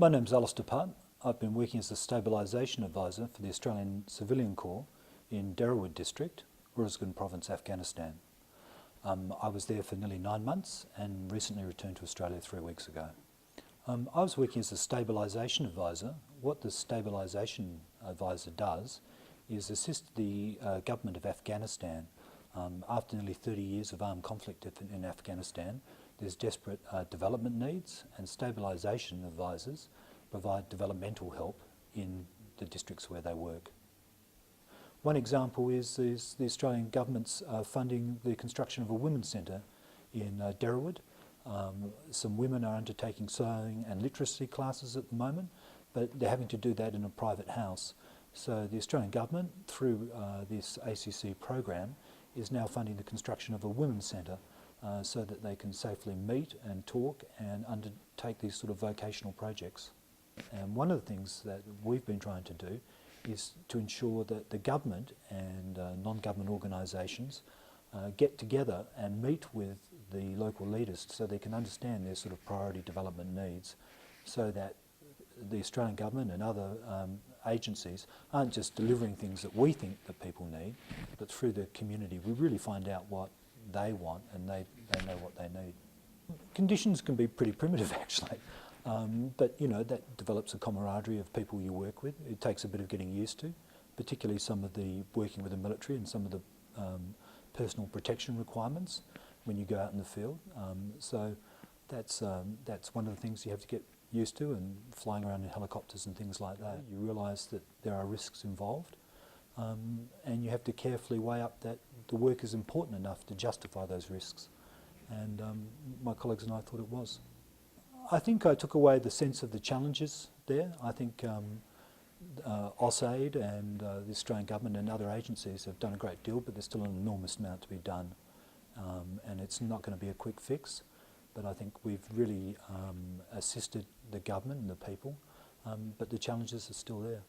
My name's Alisdair Putt. I've been working as a Stabilisation Advisor for the Australian Civilian Corps in Derrawid District, Uruzgan Province, Afghanistan. I was there for nearly 9 months and recently returned to Australia 3 weeks ago. I was working as a Stabilisation Advisor. What the Stabilisation Advisor does is assist the government of Afghanistan. After nearly 30 years of armed conflict in Afghanistan, there's desperate development needs, and stabilisation advisors provide developmental help in the districts where they work. One example is the Australian government's funding the construction of a women's centre in Derrawid. Some women are undertaking sewing and literacy classes at the moment, but they're having to do that in a private house. So the Australian government, through this ACC program, is now funding the construction of a women's centre so that they can safely meet and talk and undertake these sort of vocational projects. And one of the things that we've been trying to do is to ensure that the government and non-government organisations get together and meet with the local leaders so they can understand their sort of priority development needs, so that the Australian government and other agencies aren't just delivering things that we think that people need, but through the community we really find out what they want and they know what they need. Conditions can be pretty primitive actually, but you know, that develops a camaraderie of people you work with. It takes a bit of getting used to, particularly some of the working with the military and some of the personal protection requirements when you go out in the field. So that's one of the things you have to get used to, and flying around in helicopters and things like that. You realise that there are risks involved, and you have to carefully weigh up that the work is important enough to justify those risks. And my colleagues and I thought it was. I think I took away the sense of the challenges there. I think AusAid and the Australian government and other agencies have done a great deal, but there's still an enormous amount to be done. And it's not going to be a quick fix, but I think we've really assisted the government and the people, but the challenges are still there.